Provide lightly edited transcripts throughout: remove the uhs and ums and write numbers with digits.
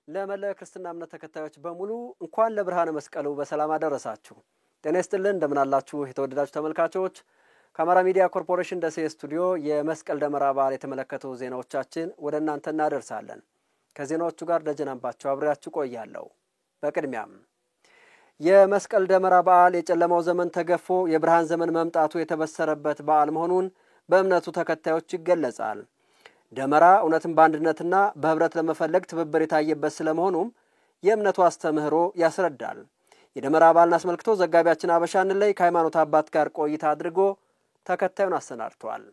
ለመላ ክርስትና እምነት ተከታዮች በሙሉ እንኳን ለብርሃነ መስቀሉ በሰላም አደረሳችሁ። ጤና ይስጥልን እንደምን አላችሁ የተወደዳችሁ ተመልካቾች። ከአማራ ሚዲያ ኮርፖሬሽን ደሴ ስቱዲዮ የመስቀል ደመራ በዓል የተመለከቱ ዜናዎቻችን ወደ እናንተ እናደርሳለን። ከዜናዎቹ ጋር ደጀናምባቸው አብሬያችሁ ቆያለሁ። በቅድሚያም የመስቀል ደመራ በዓል የጨለማው ዘመን ተገፎ የብርሃን ዘመን መምጣቱ የተበሰረበት በዓል መሆኑን በእምነቱ ተከታዮች ይገለጻል። ደመራ እውነትን በአንድነትና በህብረት ለመፈለግ ትብብር የታየበት ስለመሆኑም የእምነቱ አስተምህሮ ያስረዳል። የደመራ በዓልን አስመልክቶ ዘጋቢያችን አበሻን ላይ ከሃይማኖት አባት ጋር ቆይታ አድርጎ ተከታዩን አሰናድቷል።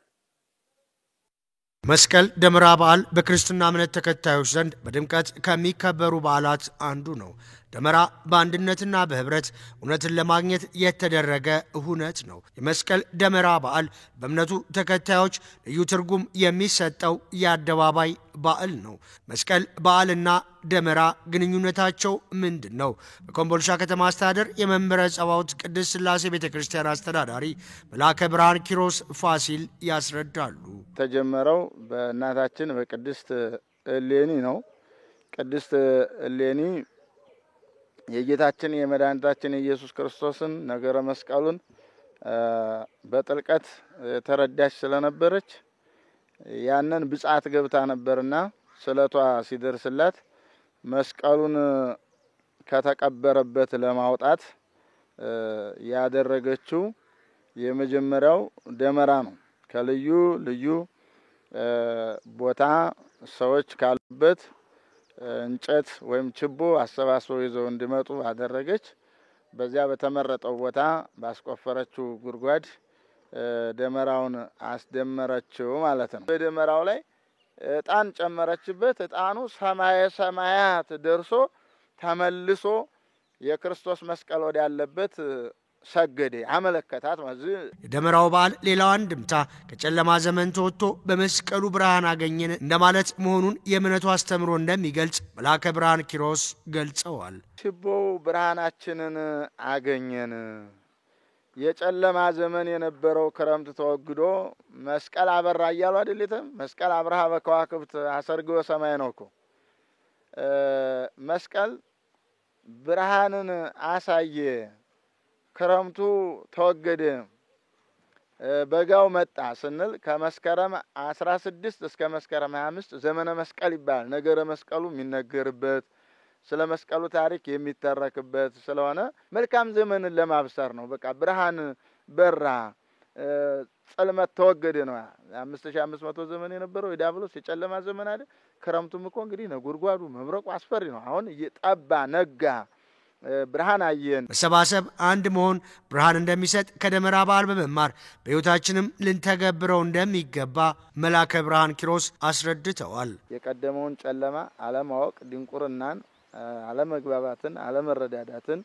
መስቀል ደመራ በዓል በክርስትና እምነት ተከታዮች ዘንድ በድምቀት ከሚከበሩ በዓላት አንዱ ነው። ደመራ በአንድነትና በህብረት እውነትን ለማግኘት የተደረገ ሁነት ነው። የመስቀል ደመራ በዓል በእምነቱ ተከታዮች ልዩ ትርጉም የሚሰጠው የአደባባይ በዓል ነው። መስቀል በዓልና ደመራ ግንኙነታቸው ምንድነው? በኮምቦልቻ ከተማ አስተዳደር የመንበረ ጸባዖት ቅድስት ሥላሴ ቤተክርስቲያን አስተዳዳሪ መልአከ ብርሃን ኪሮስ ፋሲል ያስረዳሉ። ተጀመረው በእናታችን በቅድስት እሌኒ ነው። ቅድስት እሌኒ የጌታችን የመድኃኒታችን ኢየሱስ ክርስቶስን ነገረ መስቀሉን በጥልቀት ተረዳች ስለነበረች ያንን ብጻት ገብታ ነበርና ስለቷ ሲደርስላት መስቀሉን ከተቀበረበት ለማውጣት ያደረገችው የመጀመሪያው ደመራ ነው። ከልዩ ልዩ ቦታ ሰዎች ካሉበት እንጨት ወይም ችቦ አሰባስበው ይዘው እንዲመጡ አደረገች። በዚያ በተመረጠው ቦታ ባስቆፈረችው ጉድጓድ ደመራውን አስደመረችው ማለት ነው። በደመራው ላይ ዕጣን ጨመረችበት። ዕጣኑ ሰማየ ሰማያት ደርሶ ተመልሶ የክርስቶስ መስቀል ወደ ያለበት ሰገደ አመለከታት ማለት። የደመራው በዓል ሌላው አንድምታ ከጨለማ ዘመን ተወጥቶ በመስቀሉ ብርሃን አገኘን እንደማለት መሆኑን የእምነቱ አስተምሮ እንደሚገልጽ መልአከ ብርሃን ኪሮስ ገልጸዋል። ችቦው ብርሃናችንን አገኘን። የጨለማ ዘመን የነበረው ክረምት ተወግዶ መስቀል አበራ እያሉ አይደለም። መስቀል አብርሃ በከዋክብት አሰርግቦ ሰማይ ነው እኮ። መስቀል ብርሃንን አሳየ። ክረምቱ ተወገደ፣ በጋው መጣ ስንል ከመስከረም 16 እስከ መስከረም 25 ዘመነ መስቀል ይባላል። ነገረ መስቀሉ የሚነገርበት ስለ መስቀሉ ታሪክ የሚተረክበት ስለሆነ መልካም ዘመንን ለማብሰር ነው። በቃ ብርሃን በራ፣ ጸልመት ተወገደ ነው። 5500 ዘመን የነበረው የዲያብሎስ የጨለማ ዘመን አይደል። ክረምቱም እኮ እንግዲህ ነጎድጓዱ መብረቁ አስፈሪ ነው። አሁን እየጠባ ነጋ፣ ብርሃን አየን። መሰባሰብ አንድ መሆን ብርሃን እንደሚሰጥ ከደመራ በዓል በመማር በሕይወታችንም ልንተገብረው እንደሚገባ መልአከ ብርሃን ኪሮስ አስረድተዋል። የቀደመውን ጨለማ አለማወቅ፣ ድንቁርናን፣ አለመግባባትን፣ አለመረዳዳትን፣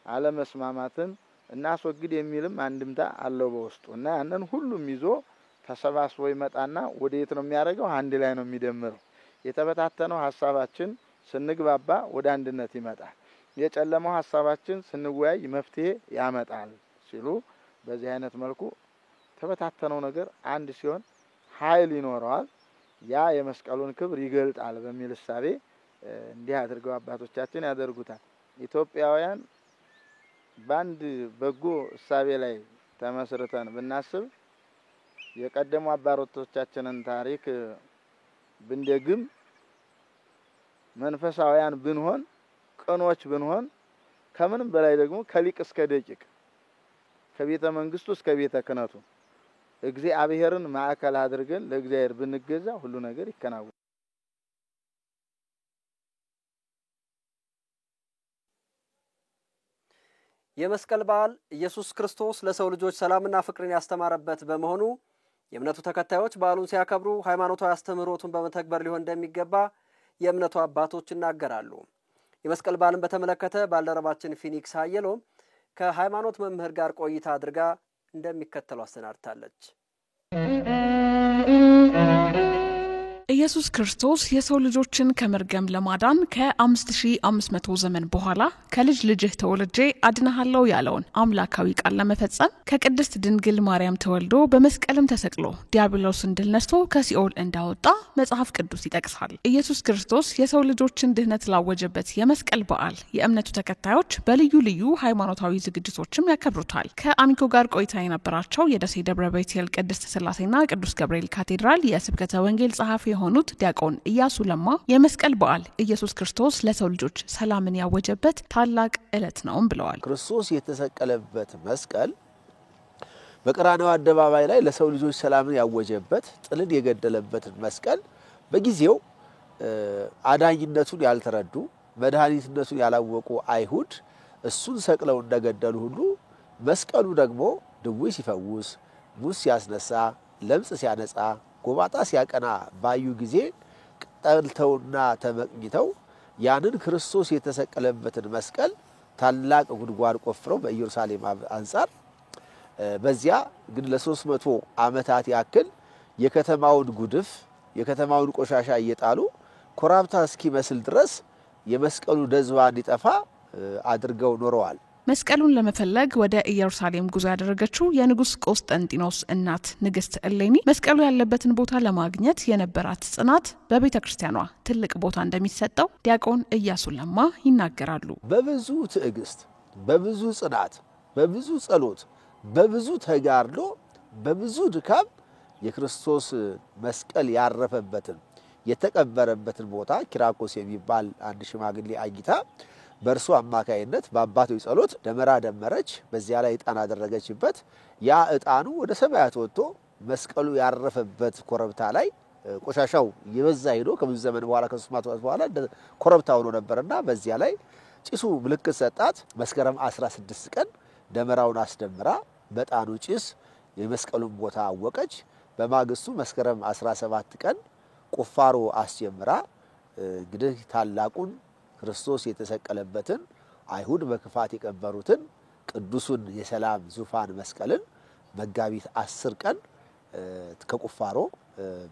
አለመስማማትን እናስወግድ የሚልም አንድምታ አለው በውስጡ እና ያንን ሁሉም ይዞ ተሰባስቦ ይመጣና ወደ የት ነው የሚያደርገው? አንድ ላይ ነው የሚደምረው። የተበታተነው ሐሳባችን ስንግባባ ወደ አንድነት ይመጣል። የጨለማው ሐሳባችን ስንወያይ መፍትሄ ያመጣል ሲሉ በዚህ አይነት መልኩ ተበታተነው ነገር አንድ ሲሆን ኃይል ይኖረዋል። ያ የመስቀሉን ክብር ይገልጣል በሚል እሳቤ እንዲህ አድርገው አባቶቻችን ያደርጉታል። ኢትዮጵያውያን ባንድ በጎ እሳቤ ላይ ተመስርተን ብናስብ የቀደሙ አባቶቻችንን ታሪክ ብንደግም መንፈሳውያን ብንሆን ቀኖች ብንሆን ከምንም በላይ ደግሞ ከሊቅ እስከ ደቂቅ ከቤተ መንግስቱ እስከ ቤተ ክህነቱ እግዚአብሔርን ማዕከል አድርገን ለእግዚአብሔር ብንገዛ ሁሉ ነገር ይከናወናል። የመስቀል በዓል ኢየሱስ ክርስቶስ ለሰው ልጆች ሰላምና ፍቅርን ያስተማረበት በመሆኑ የእምነቱ ተከታዮች በዓሉን ሲያከብሩ ሃይማኖታዊ አስተምህሮቱን በመተግበር ሊሆን እንደሚገባ የእምነቱ አባቶች ይናገራሉ። የመስቀል በዓልን በተመለከተ ባልደረባችን ፊኒክስ አየሎም ከሃይማኖት መምህር ጋር ቆይታ አድርጋ እንደሚከተለው አሰናድታለች። ኢየሱስ ክርስቶስ የሰው ልጆችን ከመርገም ለማዳን ከ5500 ዘመን በኋላ ከልጅ ልጅህ ተወልጄ አድነሃለሁ ያለውን አምላካዊ ቃል ለመፈጸም ከቅድስት ድንግል ማርያም ተወልዶ በመስቀልም ተሰቅሎ ዲያብሎስን ድል ነስቶ ከሲኦል እንዳወጣ መጽሐፍ ቅዱስ ይጠቅሳል። ኢየሱስ ክርስቶስ የሰው ልጆችን ድህነት ላወጀበት የመስቀል በዓል የእምነቱ ተከታዮች በልዩ ልዩ ሃይማኖታዊ ዝግጅቶችም ያከብሩታል። ከአሚኮ ጋር ቆይታ የነበራቸው የደሴ ደብረ ቤቴል ቅድስት ሥላሴና ቅዱስ ገብርኤል ካቴድራል የስብከተ ወንጌል ጸሐፊ የሆኑት ዲያቆን ኢያሱ ለማ የመስቀል በዓል ኢየሱስ ክርስቶስ ለሰው ልጆች ሰላምን ያወጀበት ታላቅ ዕለት ነው ብለዋል። ክርስቶስ የተሰቀለበት መስቀል በቀራንዮ አደባባይ ላይ ለሰው ልጆች ሰላምን ያወጀበት ጥልን የገደለበት መስቀል በጊዜው አዳኝነቱን ያልተረዱ መድኃኒትነቱን ያላወቁ አይሁድ እሱን ሰቅለው እንደገደሉ ሁሉ መስቀሉ ደግሞ ድውይ ሲፈውስ፣ ሙት ሲያስነሳ፣ ለምጽ ሲያነጻ፣ ጎባጣ ሲያቀና ባዩ ጊዜ ጠልተውና ተመቅኝተው ያንን ክርስቶስ የተሰቀለበትን መስቀል ታላቅ ጉድጓድ ቆፍረው በኢየሩሳሌም አንጻር በዚያ ግን ለ300 ዓመታት ያክል የከተማውን ጉድፍ የከተማውን ቆሻሻ እየጣሉ ኮራብታ እስኪመስል ድረስ የመስቀሉ ደዝባ እንዲጠፋ አድርገው ኖረዋል። መስቀሉን ለመፈለግ ወደ ኢየሩሳሌም ጉዞ ያደረገችው የንጉስ ቆስጠንጢኖስ እናት ንግስት እሌኒ መስቀሉ ያለበትን ቦታ ለማግኘት የነበራት ጽናት በቤተክርስቲያኗ ትልቅ ቦታ እንደሚሰጠው ዲያቆን ኢያሱ ለማ ይናገራሉ። በብዙ ትዕግስት፣ በብዙ ጽናት፣ በብዙ ጸሎት፣ በብዙ ተጋድሎ፣ በብዙ ድካም የክርስቶስ መስቀል ያረፈበትን የተቀበረበትን ቦታ ኪራኮስ የሚባል አንድ ሽማግሌ አግኝታ በእርሱ አማካይነት በአባቶች ጸሎት ደመራ ደመረች። በዚያ ላይ ዕጣን አደረገችበት። ያ ዕጣኑ ወደ ሰማያት ወጥቶ መስቀሉ ያረፈበት ኮረብታ ላይ ቆሻሻው የበዛ ሄዶ ከብዙ ዘመን በኋላ ከ300 ዓመት በኋላ ኮረብታ ሆኖ ነበርና በዚያ ላይ ጭሱ ምልክት ሰጣት። መስከረም 16 ቀን ደመራውን አስደምራ በዕጣኑ ጭስ የመስቀሉን ቦታ አወቀች። በማግስቱ መስከረም 17 ቀን ቁፋሮ አስጀምራ እንግዲህ ታላቁን ክርስቶስ የተሰቀለበትን አይሁድ በክፋት የቀበሩትን ቅዱሱን የሰላም ዙፋን መስቀልን መጋቢት 10 ቀን ከቁፋሮ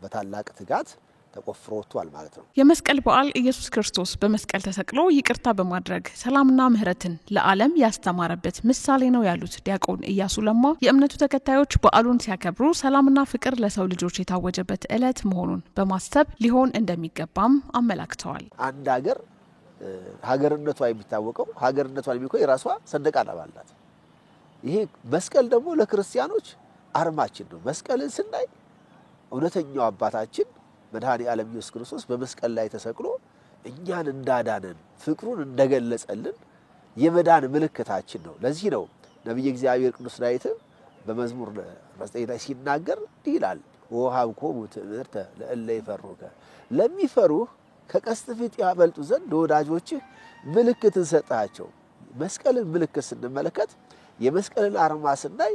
በታላቅ ትጋት ተቆፍሮ ወጥቷል ማለት ነው። የመስቀል በዓል ኢየሱስ ክርስቶስ በመስቀል ተሰቅሎ ይቅርታ በማድረግ ሰላምና ምህረትን ለዓለም ያስተማረበት ምሳሌ ነው ያሉት ዲያቆን ኢያሱ ለማ የእምነቱ ተከታዮች በዓሉን ሲያከብሩ ሰላምና ፍቅር ለሰው ልጆች የታወጀበት ዕለት መሆኑን በማሰብ ሊሆን እንደሚገባም አመላክተዋል። አንድ ሀገርነቷ የሚታወቀው ሀገርነቷን የሚቆይ የራሷ ሰንደቅ ዓላማ አላት። ይሄ መስቀል ደግሞ ለክርስቲያኖች አርማችን ነው። መስቀልን ስናይ እውነተኛው አባታችን መድኃኔ ዓለም ኢየሱስ ክርስቶስ በመስቀል ላይ ተሰቅሎ እኛን እንዳዳነን ፍቅሩን እንደገለጸልን የመዳን ምልክታችን ነው። ለዚህ ነው ነብዩ እግዚአብሔር ቅዱስ ዳዊት በመዝሙር 9 ላይ ሲናገር ይላል ወሃብኮሙ ትምህርተ ለእለ ይፈሩከ ለሚፈሩህ ከቀስት ፊት ያበልጡ ዘንድ ወዳጆችህ ምልክትን ሰጣቸው። መስቀልን ምልክት ስንመለከት የመስቀልን አርማ ስናይ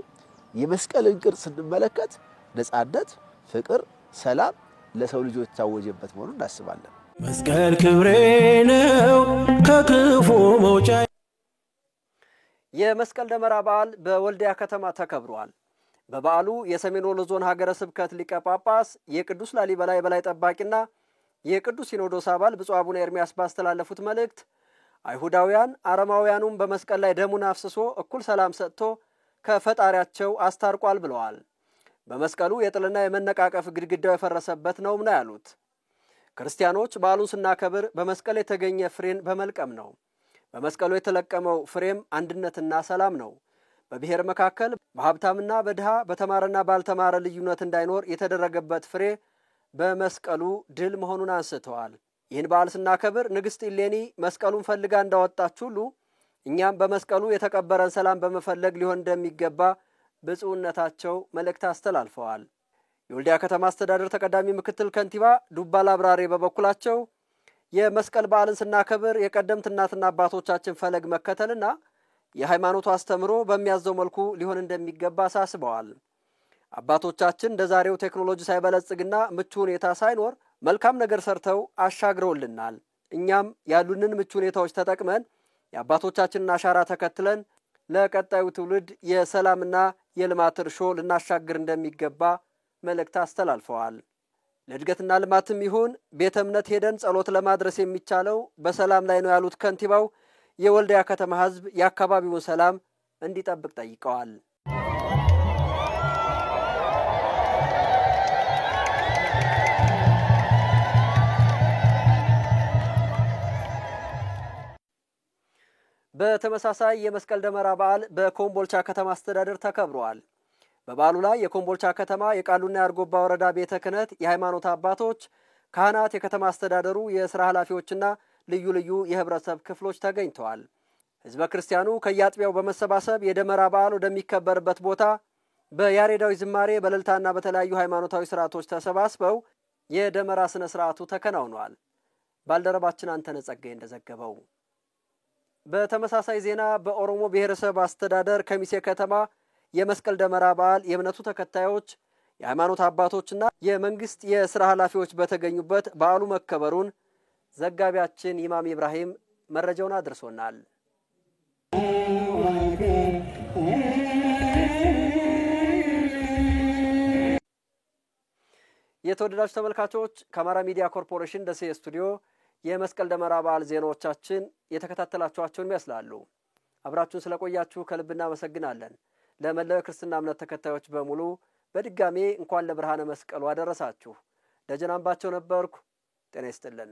የመስቀልን ቅርጽ ስንመለከት ነጻነት፣ ፍቅር፣ ሰላም ለሰው ልጆች ታወጀበት መሆኑን እናስባለን። መስቀል ክብሬ ነው ከክፉ መውጫ። የመስቀል ደመራ በዓል በወልዲያ ከተማ ተከብሯል። በበዓሉ የሰሜን ወሎ ዞን ሀገረ ስብከት ሊቀ ጳጳስ የቅዱስ ላሊበላ የበላይ ጠባቂና የቅዱስ ሲኖዶስ አባል ብፁዕ አቡነ ኤርሚያስ ባስተላለፉት መልእክት አይሁዳውያን አረማውያኑም በመስቀል ላይ ደሙን አፍስሶ እኩል ሰላም ሰጥቶ ከፈጣሪያቸው አስታርቋል ብለዋል። በመስቀሉ የጥልና የመነቃቀፍ ግድግዳው የፈረሰበት ነው ያሉት ክርስቲያኖች በዓሉን ስናከብር በመስቀል የተገኘ ፍሬን በመልቀም ነው። በመስቀሉ የተለቀመው ፍሬም አንድነትና ሰላም ነው። በብሔር መካከል በሀብታምና በድሃ በተማረና ባልተማረ ልዩነት እንዳይኖር የተደረገበት ፍሬ በመስቀሉ ድል መሆኑን አንስተዋል። ይህን በዓል ስናከብር ንግስት ኢሌኒ መስቀሉን ፈልጋ እንዳወጣች ሁሉ እኛም በመስቀሉ የተቀበረን ሰላም በመፈለግ ሊሆን እንደሚገባ ብፁዕነታቸው መልእክት አስተላልፈዋል። የወልዲያ ከተማ አስተዳደር ተቀዳሚ ምክትል ከንቲባ ዱባል አብራሪ በበኩላቸው የመስቀል በዓልን ስናከብር የቀደምት እናትና አባቶቻችን ፈለግ መከተልና የሃይማኖቱ አስተምሮ በሚያዘው መልኩ ሊሆን እንደሚገባ አሳስበዋል። አባቶቻችን እንደዛሬው ቴክኖሎጂ ሳይበለጽግና ምቹ ሁኔታ ሳይኖር መልካም ነገር ሰርተው አሻግረውልናል። እኛም ያሉንን ምቹ ሁኔታዎች ተጠቅመን የአባቶቻችንን አሻራ ተከትለን ለቀጣዩ ትውልድ የሰላምና የልማት እርሾ ልናሻግር እንደሚገባ መልእክት አስተላልፈዋል። ለእድገትና ልማትም ይሁን ቤተ እምነት ሄደን ጸሎት ለማድረስ የሚቻለው በሰላም ላይ ነው ያሉት ከንቲባው የወልዲያ ከተማ ሕዝብ የአካባቢውን ሰላም እንዲጠብቅ ጠይቀዋል። በተመሳሳይ የመስቀል ደመራ በዓል በኮምቦልቻ ከተማ አስተዳደር ተከብሯል። በበዓሉ ላይ የኮምቦልቻ ከተማ የቃሉና የአርጎባ ወረዳ ቤተ ክህነት፣ የሃይማኖት አባቶች፣ ካህናት፣ የከተማ አስተዳደሩ የሥራ ኃላፊዎችና ልዩ ልዩ የህብረተሰብ ክፍሎች ተገኝተዋል። ህዝበ ክርስቲያኑ ከያጥቢያው በመሰባሰብ የደመራ በዓል ወደሚከበርበት ቦታ በያሬዳዊ ዝማሬ በእልልታና በተለያዩ ሃይማኖታዊ ስርዓቶች ተሰባስበው የደመራ ስነ ስርዓቱ ተከናውኗል። ባልደረባችን አንተነህ ጸጋዬ እንደዘገበው። በተመሳሳይ ዜና በኦሮሞ ብሔረሰብ አስተዳደር ከሚሴ ከተማ የመስቀል ደመራ በዓል የእምነቱ ተከታዮች፣ የሃይማኖት አባቶችና የመንግስት የሥራ ኃላፊዎች በተገኙበት በዓሉ መከበሩን ዘጋቢያችን ኢማም ኢብራሂም መረጃውን አድርሶናል። የተወደዳችሁ ተመልካቾች ከአማራ ሚዲያ ኮርፖሬሽን ደሴ ስቱዲዮ የመስቀል ደመራ በዓል ዜናዎቻችን የተከታተላችኋቸውን ይመስላሉ። አብራችሁን ስለቆያችሁ ከልብ እናመሰግናለን። ለመላው ክርስትና እምነት ተከታዮች በሙሉ በድጋሜ እንኳን ለብርሃነ መስቀሉ አደረሳችሁ። ደጀን አምባቸው ነበርኩ። ጤና ይስጥልን።